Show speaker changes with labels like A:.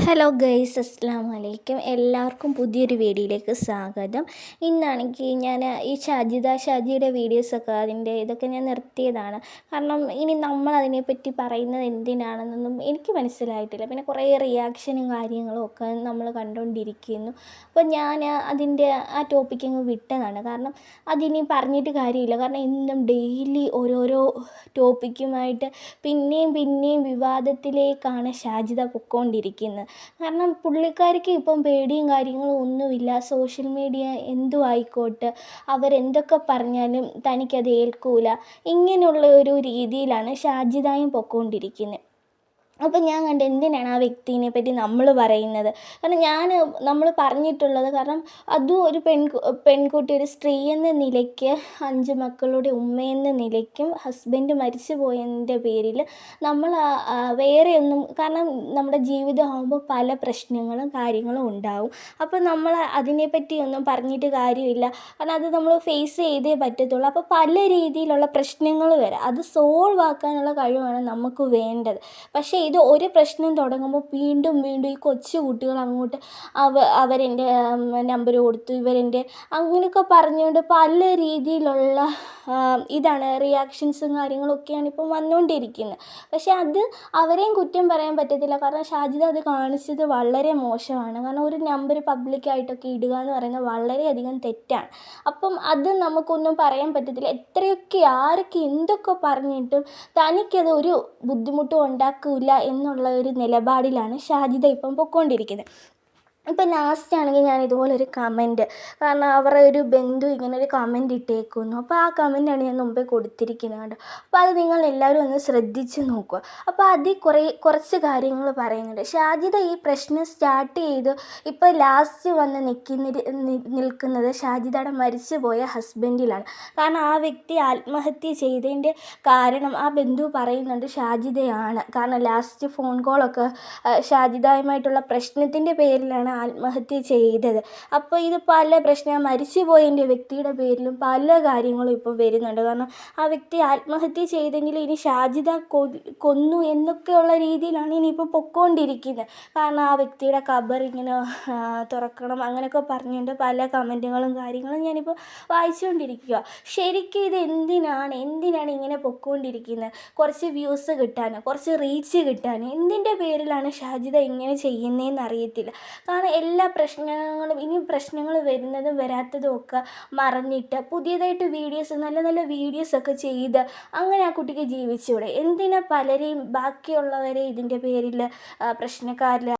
A: Hello guys, അസ്സലാമു അലൈക്കും. എല്ലാവർക്കും പുതിയൊരു വീഡിയോയിലേക്ക് സ്വാഗതം. ഇന്നാണെങ്കിൽ ഞാൻ ഈ ഷാജിയുടെ വീഡിയോസൊക്കെ ഇതൊക്കെ ഞാൻ നിർത്തിയതാണ്. കാരണം ഇനി നമ്മൾ അതിനെപ്പറ്റി പറയുന്നത് എന്തിനാണെന്നൊന്നും എനിക്ക് മനസ്സിലായിട്ടില്ല. പിന്നെ കുറേ റിയാക്ഷനും കാര്യങ്ങളും ഒക്കെ നമ്മൾ കണ്ടുകൊണ്ടിരിക്കുന്നു. അപ്പോൾ ഞാൻ അതിൻ്റെ ആ ടോപ്പിക്ക് വിട്ടതാണ്. കാരണം അതിനി പറഞ്ഞിട്ട് കാര്യമില്ല. കാരണം എന്നും ഡെയിലി ഓരോരോ ടോപ്പിക്കുമായിട്ട് പിന്നെയും വിവാദത്തിലേക്കാണ് ഷാജിദ പൊയ്ക്കൊണ്ടിരിക്കുന്നത്. കാരണം പുള്ളിക്കാരിക്ക് ഇപ്പം പേടിയും കാര്യങ്ങളും ഒന്നുമില്ല. സോഷ്യൽ മീഡിയ എന്തും ആയിക്കോട്ടെ, അവരെന്തൊക്കെ പറഞ്ഞാലും തനിക്കത് ഏൽക്കൂല. ഇങ്ങനെയുള്ള ഒരു രീതിയിലാണ് ഷാജിദയും പൊയ്ക്കൊണ്ടിരിക്കുന്നത്. അപ്പം ഞാൻ എന്തിനാണ് ആ വ്യക്തിനെ പറ്റി നമ്മൾ പറയുന്നത്. കാരണം നമ്മൾ പറഞ്ഞിട്ടുള്ളത്, കാരണം അതും ഒരു പെൺകുട്ടി, ഒരു സ്ത്രീ എന്ന നിലയ്ക്ക് 5 മക്കളുടെ ഉമ്മയെന്ന നിലയ്ക്കും ഹസ്ബൻഡ് മരിച്ചു പോയതിൻ്റെ പേരിൽ നമ്മൾ വേറെയൊന്നും, കാരണം നമ്മുടെ ജീവിതമാകുമ്പോൾ പല പ്രശ്നങ്ങളും കാര്യങ്ങളും ഉണ്ടാവും. അപ്പോൾ നമ്മൾ അതിനെപ്പറ്റിയൊന്നും പറഞ്ഞിട്ട് കാര്യമില്ല. കാരണം അത് നമ്മൾ ഫേസ് ചെയ്തേ പറ്റത്തുള്ളൂ. അപ്പോൾ പല രീതിയിലുള്ള പ്രശ്നങ്ങൾ വരാം. അത് സോൾവ് ആക്കാനുള്ള കഴിവാണ് നമുക്ക് വേണ്ടത്. പക്ഷേ ഇത് ഒരു പ്രശ്നം തുടങ്ങുമ്പോൾ വീണ്ടും ഈ കൊച്ചു കുട്ടികൾ അങ്ങോട്ട് അവരെൻ്റെ നമ്പർ കൊടുത്തു, ഇവരെൻ്റെ അങ്ങനെയൊക്കെ പറഞ്ഞുകൊണ്ട് പല രീതിയിലുള്ള ഇതാണ് റിയാക്ഷൻസും കാര്യങ്ങളൊക്കെയാണ് ഇപ്പം വന്നുകൊണ്ടിരിക്കുന്നത്. പക്ഷേ അത് അവരെയും കുറ്റം പറയാൻ പറ്റത്തില്ല. കാരണം ഷാജിദ അത് കാണിച്ചത് വളരെ മോശമാണ്. കാരണം ഒരു നമ്പർ പബ്ലിക്കായിട്ടൊക്കെ ഇടുക എന്ന് പറയുന്നത് വളരെയധികം തെറ്റാണ്. അപ്പം അത് നമുക്കൊന്നും പറയാൻ പറ്റത്തില്ല. എത്രയൊക്കെ ആരൊക്കെ എന്തൊക്കെ പറഞ്ഞിട്ടും തനിക്കത് ഒരു ബുദ്ധിമുട്ടും ഉണ്ടാക്കില്ല എന്നുള്ള ഒരു നിലപാടിലാണ് ഷാജിദ ഇപ്പം പൊയ്ക്കൊണ്ടിരിക്കുന്നത്. ഇപ്പം ലാസ്റ്റ് ആണെങ്കിൽ ഞാൻ ഇതുപോലൊരു കമൻറ്റ്, കാരണം അവരുടെ ഒരു ബന്ധു ഇങ്ങനൊരു കമൻറ്റ് ഇട്ടേക്കുന്നു. അപ്പോൾ ആ കമൻറ്റാണ് ഞാൻ മുമ്പേ കൊടുത്തിരിക്കുന്നത് കേട്ടോ. അപ്പോൾ അത് നിങ്ങൾ എല്ലാവരും ഒന്ന് ശ്രദ്ധിച്ച് നോക്കുക. അപ്പോൾ അതിൽ കുറച്ച് കാര്യങ്ങൾ പറയുന്നുണ്ട്. ഷാജിദ ഈ പ്രശ്നം സ്റ്റാർട്ട് ചെയ്ത് ഇപ്പോൾ ലാസ്റ്റ് വന്ന് നിൽക്കുന്നത് ഷാജിദയുടെ മരിച്ചുപോയ ഹസ്ബൻഡിലാണ്. കാരണം ആ വ്യക്തി ആത്മഹത്യ ചെയ്തതിൻ്റെ കാരണം ആ ബന്ധു പറയുന്നുണ്ട് ഷാജിദയാണ്. കാരണം ലാസ്റ്റ് ഫോൺ കോളൊക്കെ ഷാജിദയുമായിട്ടുള്ള പ്രശ്നത്തിൻ്റെ പേരിലാണ് ആത്മഹത്യ ചെയ്തത്. അപ്പോൾ ഇത് പല പ്രശ്നം, മരിച്ചുപോയതിൻ്റെ വ്യക്തിയുടെ പേരിലും പല കാര്യങ്ങളും ഇപ്പോൾ വരുന്നുണ്ട്. കാരണം ആ വ്യക്തി ആത്മഹത്യ ചെയ്തെങ്കിൽ ഇനി ഷാജിദ കൊന്നു എന്നൊക്കെയുള്ള രീതിയിലാണ് ഇനിയിപ്പോൾ പൊയ്ക്കൊണ്ടിരിക്കുന്നത്. കാരണം ആ വ്യക്തിയുടെ ഖബർ ഇങ്ങനെ തുറക്കണം അങ്ങനെയൊക്കെ പറഞ്ഞുകൊണ്ട് പല കമൻറ്റുകളും കാര്യങ്ങളും ഞാനിപ്പോൾ വായിച്ചുകൊണ്ടിരിക്കുക. ശരിക്കും ഇത് എന്തിനാണ് ഇങ്ങനെ പൊയ്ക്കൊണ്ടിരിക്കുന്നത്? കുറച്ച് വ്യൂസ് കിട്ടാൻ, കുറച്ച് റീച്ച് കിട്ടാൻ, എന്തിൻ്റെ പേരിലാണ് ഷാജിദ ഇങ്ങനെ ചെയ്യുന്നതെന്ന് അറിയത്തില്ല. കാരണം എല്ലാ പ്രശ്നങ്ങളും, ഇനി പ്രശ്നങ്ങൾ വരുന്നതും വരാത്തതും ഒക്കെ മറന്നിട്ട് പുതിയതായിട്ട് നല്ല വീഡിയോസൊക്കെ ചെയ്ത് അങ്ങനെ ആ കുട്ടിക്ക് ജീവിച്ചൂടെ? എന്തിനാ പലരെയും ബാക്കിയുള്ളവരെ ഇതിൻ്റെ പേരിൽ പ്രശ്നക്കാരിൽ